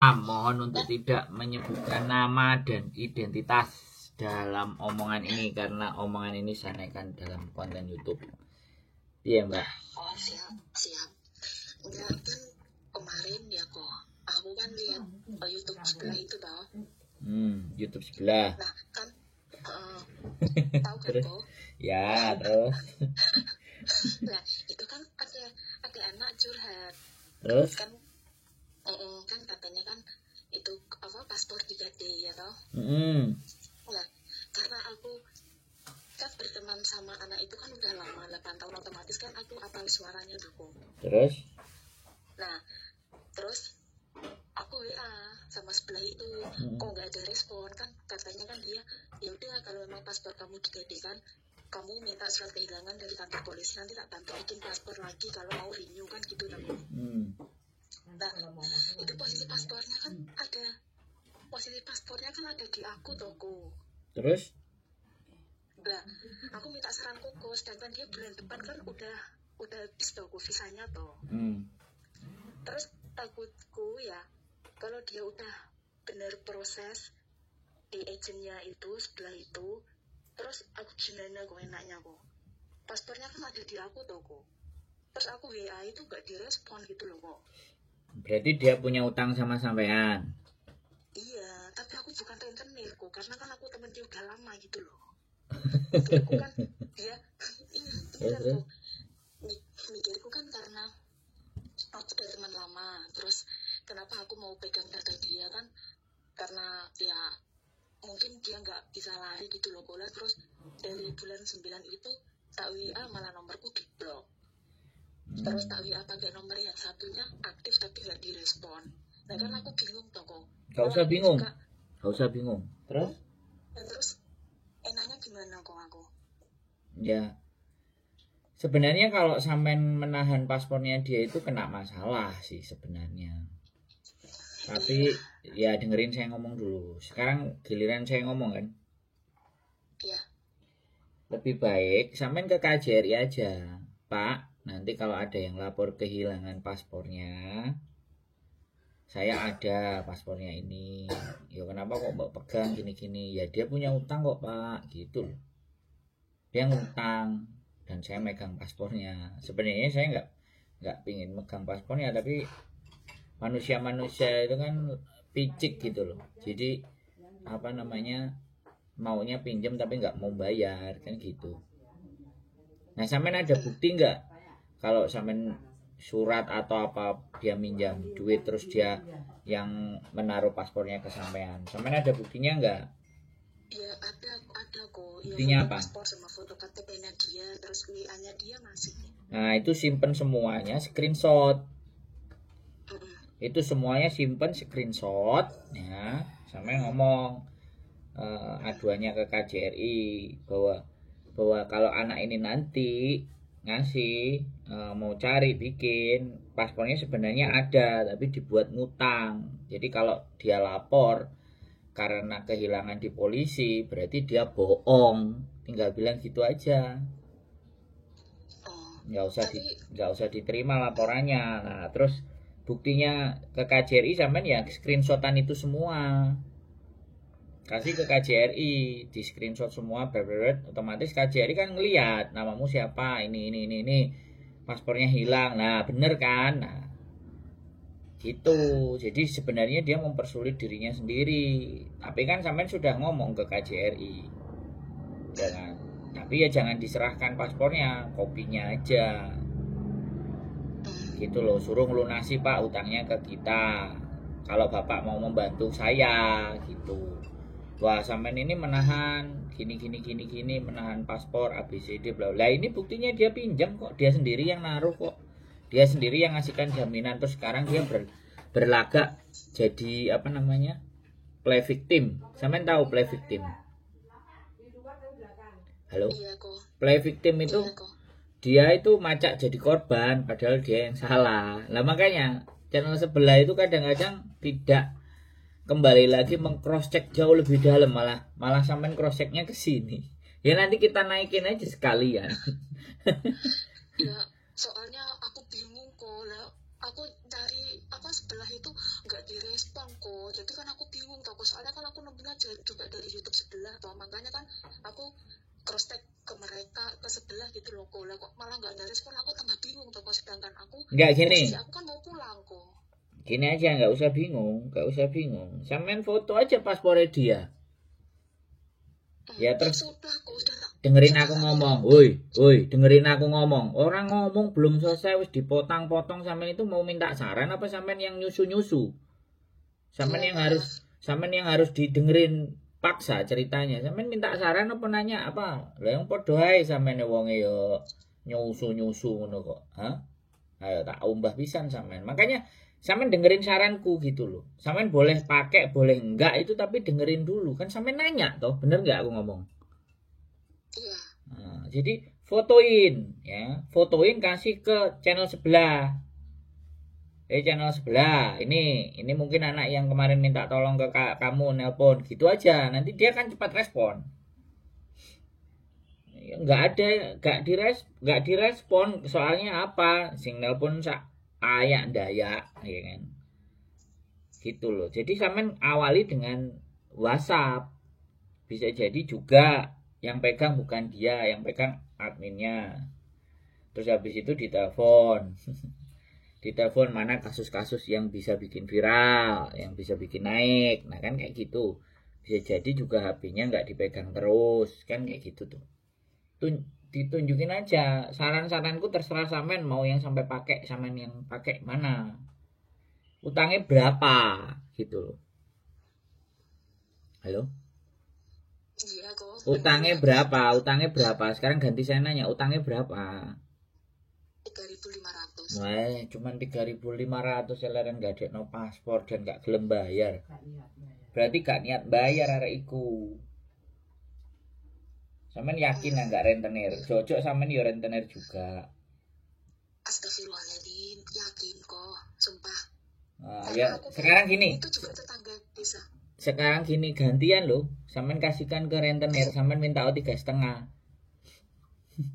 Mohon untuk tidak menyebutkan nama dan identitas dalam omongan ini karena omongan ini saya naikkan dalam konten YouTube. Iya Mbak. Oh siap. Enggak kan kemarin ya kok. Aku kan lihat YouTube sebelah itu toh. YouTube sebelah. Nah kan tahu kan kok? Ya terus. Nah itu kan ada anak curhat. Terus? Kan katanya kan itu apa paspor 3D ya toh. Nah karena aku kan berteman sama anak itu kan udah lama 8 tahun, otomatis kan aku apal suaranya tuh. Terus? Nah terus aku WA sama sebelah itu, kok nggak ada respon kan, katanya kan dia ya udah kalau memang paspor kamu 3D kan kamu minta surat kehilangan dari kantor polisi, nanti tak bantu bikin paspor lagi kalau mau renew kan gitu tapi. Nah itu posisi paspornya kan ada di aku toko. Terus? Nah aku minta saran koko, sedangkan dia bulan depan kan udah habis toko visanya toh. Terus takutku ya kalau dia udah bener proses di agennya itu sebelah itu, terus aku gimana kok enaknya kok, paspornya kan ada di aku toh kok, terus aku WA itu gak direspon gitu loh kok. Berarti dia punya utang sama sampean? Iya, tapi aku bukan rentenir kok, karena kan aku temen dia udah lama gitu loh. Mikirku kan dia kok, mikirku kan karena aku udah teman lama, terus kenapa aku mau pegang data dia kan, karena ya mungkin dia nggak bisa lari gitu loh kok. Terus dari bulan 9 itu tak WA malah nomorku di blok. Terus tak WA pakai nomor yang satunya aktif tapi nggak direspon. Nah kan aku bingung toh kok. Gak usah bingung. Terus? Dan terus enaknya gimana kok aku? Ya sebenarnya kalau sampean menahan paspornya dia itu kena masalah sih sebenarnya. Tapi ya dengerin saya ngomong dulu. Sekarang giliran saya ngomong kan. Iya. Lebih baik sampean ke KJRI aja, Pak. Nanti kalau ada yang lapor kehilangan paspornya, saya ada paspornya ini. Ya kenapa kok Mbak pegang gini-gini? Ya dia punya utang kok Pak, gitu. Dia ngutang dan saya megang paspornya. Sebenarnya saya nggak pingin megang paspornya, tapi manusia itu kan picik gitu loh. Jadi maunya pinjam tapi nggak mau bayar kan gitu. Nah sampean ada bukti nggak kalau sampean surat atau apa dia minjam duit terus dia yang menaruh paspornya ke sampean? Sampean ada buktinya nggak? Ya ada kok. Buktinya apa? Paspor sama foto KTP-nya dia, terus WA-nya dia masih. Nah itu simpen semuanya screenshot. Itu semuanya simpen screenshot ya. Sampai ngomong aduannya ke KJRI bahwa kalau anak ini nanti ngasih mau cari bikin paspornya sebenarnya ada tapi dibuat ngutang. Jadi kalau dia lapor karena kehilangan di polisi berarti dia bohong. Tinggal bilang gitu aja. Nggak usah diterima laporannya. Nah terus buktinya ke KJRI sampean ya screenshotan itu semua. Kasih ke KJRI, di screenshot semua, otomatis KJRI kan ngelihat namamu siapa, ini. Paspornya hilang. Nah, bener kan? Nah, gitu. Jadi sebenarnya dia mempersulit dirinya sendiri. Tapi kan sampean sudah ngomong ke KJRI. Ya kan? Tapi ya jangan diserahkan paspornya, kopinya aja. Gitu loh, suruh ngelunasi Pak utangnya ke kita. Kalau Bapak mau membantu saya gitu. Wah, sampean ini menahan gini menahan paspor ABCD bla bla. Ini buktinya dia pinjam kok, dia sendiri yang naruh kok. Dia sendiri yang ngasihkan jaminan, terus sekarang dia berlagak jadi play victim. Sampean tahu play victim? Halo? Play victim itu dia itu macak jadi korban padahal dia yang salah. Lah makanya channel sebelah itu kadang-kadang tidak kembali lagi meng-cross check jauh lebih dalam, malah sampean cross checknya ke sini. Ya nanti kita naikin aja sekalian. Ya soalnya aku bingung kok. Aku cari sebelah itu nggak direspon kok. Jadi kan aku bingung toh, soalnya kan aku nembusnya juga dari YouTube sebelah toh, makanya kan aku cross tag ke mereka ke sebelah gitu loh kok. Lah kok malah nggak ada respon, aku tambah bingung toh kok, sedangkan aku Nggak gini. posisi aku kan mau pulang kok. Gini aja, nggak usah bingung. Sampean foto aja paspornya dia. Ya terus Sudah kok, udah dengerin aku ngomong. Woi, dengerin aku ngomong. Orang ngomong belum selesai wis dipotong-potong. Sampean itu mau minta saran apa sampean yang nyusu-nyusu? Sampean yang harus didengerin paksa ceritanya. Sampean minta saran apa nanya apa? Lah yang padha ae sampean wonge yo nyusu-nyusu ngono kok. Hah? Ayo tak umbah pisan sampean. Makanya sampean dengerin saranku gitu loh. Sampean boleh pakai, boleh enggak itu, tapi dengerin dulu. Kan sampean nanya toh, bener enggak aku ngomong? Iya. Nah, jadi fotoin ya. Fotoin kasih ke channel sebelah. Channel sebelah. Ini mungkin anak yang kemarin minta tolong ke kamu nelpon, gitu aja. Nanti dia kan cepat respon. Enggak direspon, soalnya apa? Sing nelpon ayak dayak ya kan, gitu loh. Jadi sampean awali dengan WhatsApp, bisa jadi juga yang pegang bukan dia, yang pegang adminnya. Terus habis itu ditelepon ditelepon mana kasus-kasus yang bisa bikin viral, yang bisa bikin naik. Nah kan kayak gitu. Bisa jadi juga HP-nya nggak dipegang terus, kan kayak gitu tuh. Ditunjukin aja. Saran-saranku terserah sampean mau yang sampai pakai, sampean yang pakai mana, utangnya berapa gitu loh. Halo, Iya kok. utangnya berapa sekarang? Ganti saya nanya, utangnya berapa? 3.500. Cuman 3.500 selaran gak ada no paspor dan gak gelem bayar. Berarti gak niat bayar arek iku. Sampean yakin enggak rentenir? Cocok sampean yo rentenir juga. Astagfirullahaladzim, yakin kok, sumpah. Ya sekarang gini. Itu juga tetangga desa. Sekarang gini, gantian loh. Sampean kasihkan ke rentenir, sampean minta 3,5.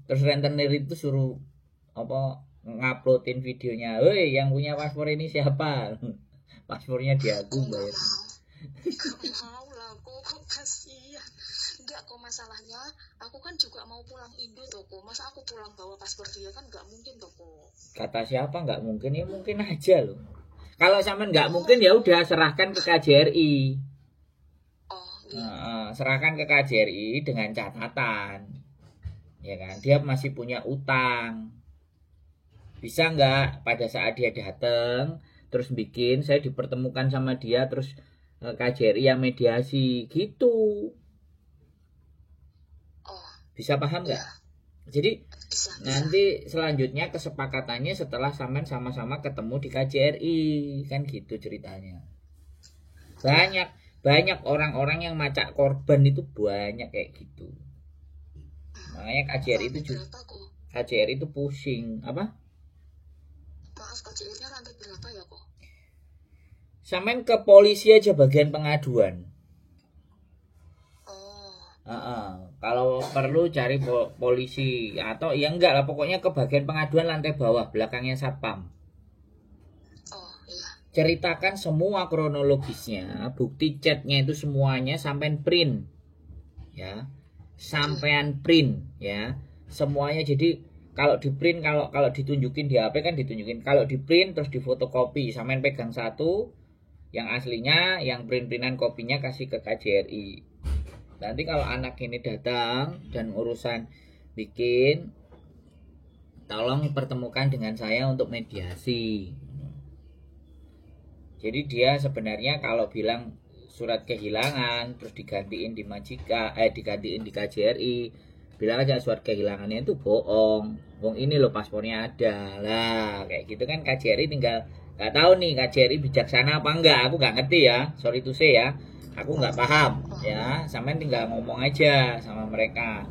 Terus rentenir itu suruh apa nguploadin videonya. Woi, yang punya paspor ini siapa? Paspornya dia aku bayar. Mau lah kok, kasihan. Enggak kok, masalahnya aku kan juga mau pulang Indo tuh kok. Masa aku pulang bawa paspor dia, kan nggak mungkin tuh kok. Kata siapa nggak mungkin? Ya mungkin aja loh. Kalau sampean nggak mungkin ya udah serahkan ke KJRI. Oh iya. Serahkan ke KJRI dengan catatan, ya kan? Dia masih punya utang. Bisa nggak pada saat dia datang terus bikin saya dipertemukan sama dia, terus KJRI yang mediasi gitu. Bisa paham nggak? Jadi Bisa. nanti selanjutnya kesepakatannya setelah sampean sama-sama ketemu di KJRI, kan gitu ceritanya. Banyak orang-orang yang macak korban itu banyak kayak gitu. Makanya KJRI itu pusing. Apa? Maaf, KJRI-nya rantai berapa ya kok? Sampean ke polisi aja bagian pengaduan. Kalau perlu cari polisi atau ya enggak lah, pokoknya ke bagian pengaduan lantai bawah belakangnya satpam. Iya. Ceritakan semua kronologisnya, bukti chatnya itu semuanya sampean print, ya, sampean print, ya, semuanya. Jadi kalau di print, kalau ditunjukin di HP kan ditunjukin, kalau di print terus difotokopi, sampean pegang satu, yang aslinya, yang print-printan kopinya kasih ke KJRI. Nanti kalau anak ini datang dan urusan bikin, tolong pertemukan dengan saya untuk mediasi. Jadi dia sebenarnya kalau bilang surat kehilangan terus digantiin di digantiin di KJRI, bilang aja surat kehilangannya itu bohong. Wong ini loh paspornya ada lah, kayak gitu kan. KJRI tinggal nggak tahu nih KJRI bijaksana apa enggak, aku nggak ngerti ya, sorry to say ya. Aku nggak paham ya, sampean tinggal ngomong aja sama mereka.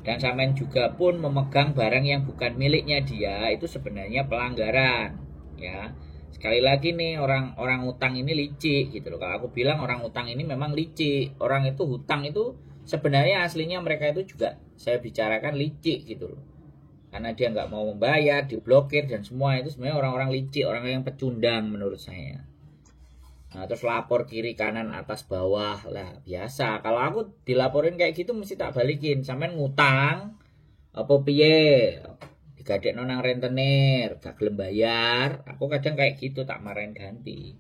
Dan sampean juga pun memegang barang yang bukan miliknya dia, itu sebenarnya pelanggaran ya. Sekali lagi nih, orang utang ini licik gitu loh. Kalau aku bilang orang utang ini memang licik. Orang itu hutang itu sebenarnya aslinya mereka itu juga saya bicarakan licik gitu loh. Karena dia nggak mau membayar, diblokir dan semua itu sebenarnya orang-orang licik, orang yang pecundang menurut saya. Nah, terus lapor kiri kanan atas bawah lah biasa. Kalau aku dilaporin kayak gitu mesti tak balikin. Sampean ngutang apa piye? Digadekno nang rentenir, gak gelem bayar. Aku kadang kayak gitu tak marahin ganti.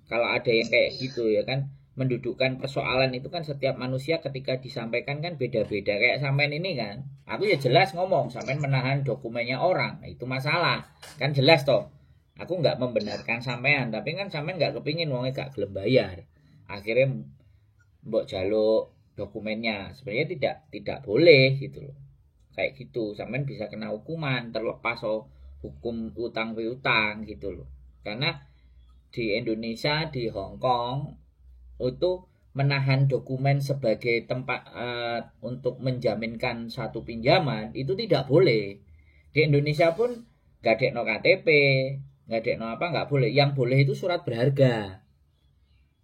Kalau ada yang kayak gitu ya kan, mendudukkan persoalan itu kan setiap manusia ketika disampaikan kan beda-beda. Kayak sampean ini kan, aku ya jelas ngomong, sampean menahan dokumennya orang, nah, itu masalah. Kan jelas toh. Aku nggak membenarkan sampean, tapi kan sampean nggak kepingin wongnya gak gelem bayar. Akhirnya mbok jaluk dokumennya. Sebenarnya tidak boleh gitu loh. Kayak gitu, sampean bisa kena hukuman terlepas hukum utang piutang gitu loh. Karena di Indonesia, di Hong Kong itu menahan dokumen sebagai tempat untuk menjaminkan satu pinjaman itu tidak boleh. Di Indonesia pun nggak ada no KTP, nggak ada no apa, nggak boleh. Yang boleh itu surat berharga.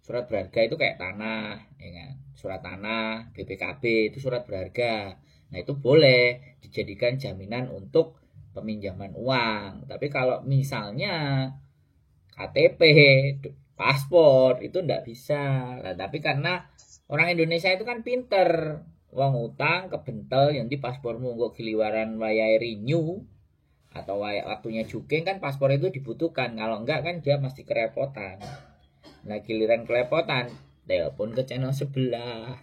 Surat berharga itu kayak tanah, ya kan? Surat tanah, BPKB itu surat berharga. Nah itu boleh dijadikan jaminan untuk peminjaman uang. Tapi kalau misalnya KTP, paspor itu ndak bisa. Nah, tapi karena orang Indonesia itu kan pinter, uang utang kebentel yang di paspormu kok giliwaran wayahe renew atau waktunya juking kan paspor itu dibutuhkan. Kalau enggak kan dia mesti kerepotan. Nah, giliran kelepotan, telepon ke channel sebelah.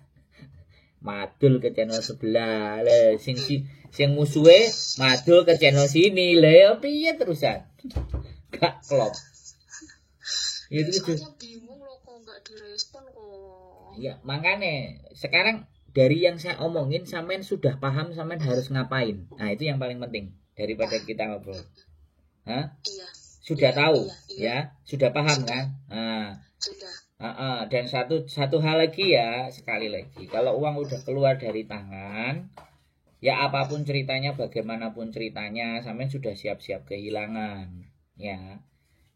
Madul ke channel sebelah. Lah sing musuhe madul ke channel sini. Lah piye terusan? Gak klop. Ya, soalnya bingung loh kok nggak direspon kok. Ya makanya sekarang dari yang saya omongin sampean sudah paham sampean harus ngapain. Nah itu yang paling penting daripada kita ngobrol. Hah? Iya. Sudah iya, tahu iya. ya, sudah paham kan? Nah, sudah. Dan satu hal lagi ya, sekali lagi kalau uang udah keluar dari tangan, ya apapun ceritanya, bagaimanapun ceritanya, sampean sudah siap-siap kehilangan, ya.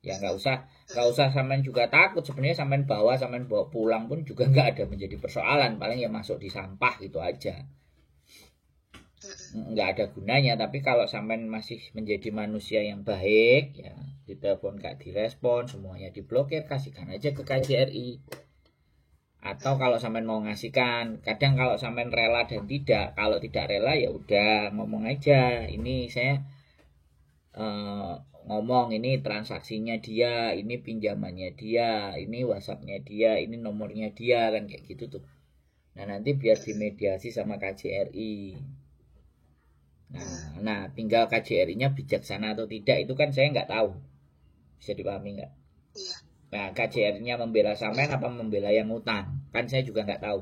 Ya nggak usah sampean juga takut. Sebenarnya sampean bawa pulang pun juga nggak ada menjadi persoalan, paling ya masuk di sampah gitu aja, nggak ada gunanya. Tapi kalau sampean masih menjadi manusia yang baik ya, ditelepon nggak direspon, semuanya diblokir, kasihkan aja ke KJRI. Atau kalau sampean mau ngasihkan, kadang kalau sampean rela dan tidak, kalau tidak rela ya udah ngomong aja, ini saya ngomong ini transaksinya dia, ini pinjamannya dia, ini WhatsAppnya dia, ini nomornya dia, kan kayak gitu tuh. Nah nanti biar dimediasi sama KJRI. Nah tinggal KJRI-nya bijaksana atau tidak itu kan saya nggak tahu. Bisa dipahami nggak? Iya. Nah KJRI-nya membela sampean apa membela yang utang, kan saya juga nggak tahu.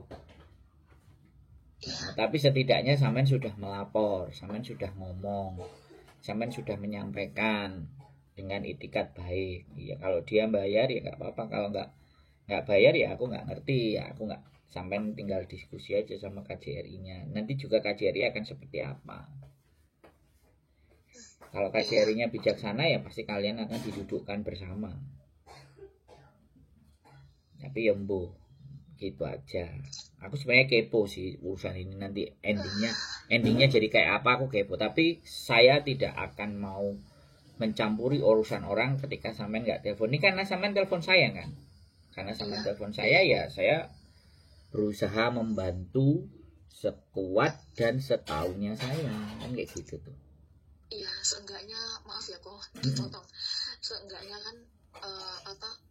Nah, tapi setidaknya sampean sudah melapor, sampean sudah ngomong, sampean sudah menyampaikan dengan itikat baik. Ya kalau dia bayar ya nggak apa-apa, kalau nggak bayar ya aku nggak ngerti, ya aku nggak, sampean tinggal diskusi aja sama KJRI-nya. Nanti juga KJRI akan seperti apa. Kalau KJRI-nya bijaksana ya pasti kalian akan didudukkan bersama. Tapi ya mbuh, gitu aja. Aku sebenarnya kepo sih urusan ini, nanti endingnya jadi kayak apa aku kepo. Tapi saya tidak akan mau mencampuri urusan orang ketika sampean nggak telepon. Ini karena sampean telepon saya kan, karena sampean telepon saya ya saya berusaha membantu sekuat dan setaunya saya, kan kayak gitu tuh. Iya, seenggaknya maaf ya kok dipotong. Seenggaknya kan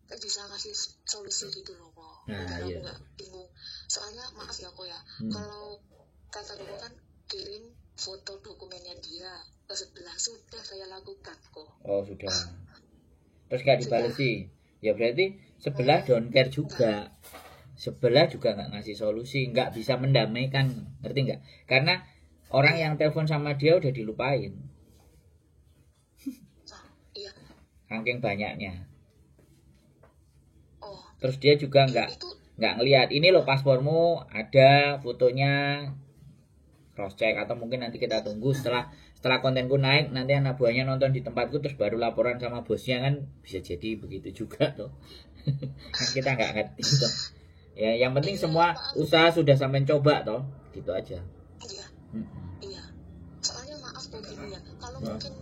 bisa kasih solusi gitu loh kok. Nah, iya. Aku nggak bingung. Soalnya maaf ya kok ya, kalau kata kok kan kirim foto dokumennya dia ke sebelah, sudah saya lakukan kok. Oh sudah. Terus nggak dibalesi, ya berarti sebelah don't care juga. Sebelah juga nggak ngasih solusi, nggak bisa mendamaikan, ngerti nggak? Karena orang yang telepon sama dia udah dilupain. Iya. Saking banyaknya. Oh. Terus dia juga nggak ngelihat ini loh paspormu ada fotonya, cross check. Atau mungkin nanti kita tunggu setelah kontenku naik, nanti anak buahnya nonton di tempatku terus baru laporan sama bosnya, kan bisa jadi begitu juga tuh. Kan kita nggak ngerti tuh. Ya yang penting semua usaha sudah sampai coba toh, gitu aja. Iya. Iya. Soalnya maaf kok gini ya, kalau mungkin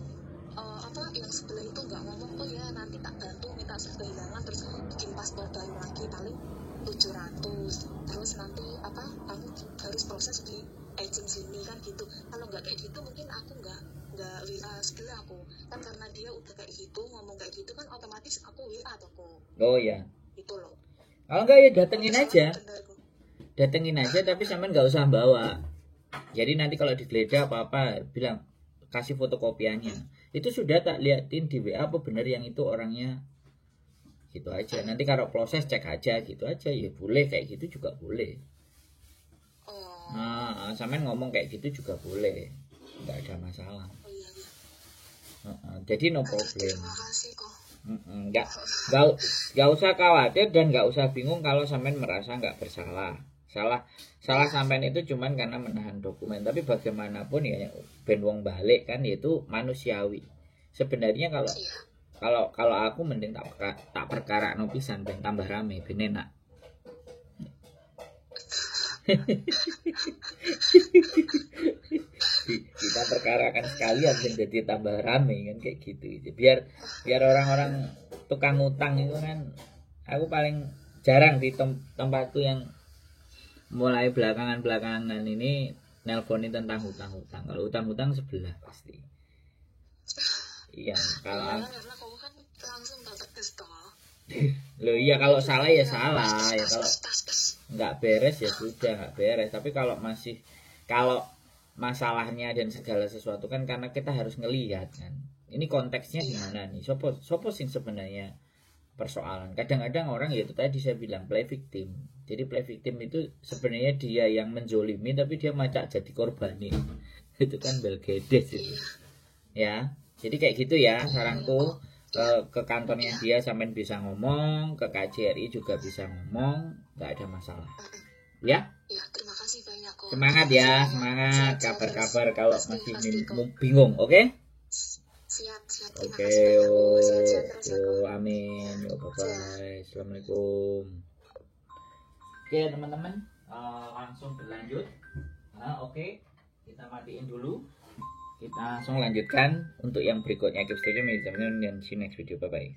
yang sebelah itu nggak ngomong, oh ya nanti tak bantu minta surat kehilangan terus bikin paspor baru lagi paling 700, terus nanti apa kamu harus proses di agent sini kan gitu. Kalau nggak kayak gitu mungkin aku nggak WA sebelah aku kan, karena dia udah kayak gitu ngomong kayak gitu kan otomatis aku WA toko. Oh ya. Itu loh. Kalau enggak ya datengin aja. Datengin aja tapi sampean nggak usah bawa. Jadi nanti kalau digeledah apa-apa bilang kasih fotokopiannya. Itu sudah tak liatin di WA apa benar yang itu orangnya. Gitu aja. Nanti kalau proses cek aja gitu aja ya boleh, kayak gitu juga boleh. Nah, sampean ngomong kayak gitu juga boleh. Enggak ada masalah. Oh iya, iya. Jadi no problem. Terima kasih kok. Nggak usah khawatir dan nggak usah bingung kalau sampean merasa nggak bersalah. Salah sampean itu cuman karena menahan dokumen, tapi bagaimanapun ya ben wong balik kan itu manusiawi. Sebenarnya kalau aku mending tak perkara no pisan ben tambah rame ben enak. Kita perkarakan sekalian dan jadi tambah rame kan kayak gitu. Biar orang-orang tukang utang itu kan, aku paling jarang di tempatku yang mulai belakangan ini nelponin tentang hutang-hutang. Kalau hutang-hutang sebelah pasti. Iya, kalau karena kamu kan langsung tegas toh. Loh iya, kalau salah ya salah, ya kalau nggak beres ya sudah nggak beres. Tapi kalau masalahnya dan segala sesuatu kan karena kita harus ngelihat kan. Ini konteksnya gimana nih? Sopo sing sebenarnya persoalan. Kadang-kadang orang ya itu tadi saya bilang play victim. Jadi play victim itu sebenarnya dia yang menzolimi tapi dia macak jadi korban nih. Itu kan belgedes itu. Ya. Jadi kayak gitu ya saranku. Ke kantornya dia sampean bisa ngomong, ke KJRI juga bisa ngomong, nggak ada masalah. Ya? Ya, terima kasih banyak kok. Semangat ya, semangat. Kabar-kabar kalau masih bingung, oke? Siap. Oke, amin. Bye-bye. Assalamualaikum. Oke, teman-teman, langsung berlanjut. Oke, kita matiin dulu. Kita langsung lanjutkan untuk yang berikutnya. Keep stay tune dan see you next video. Bye-bye.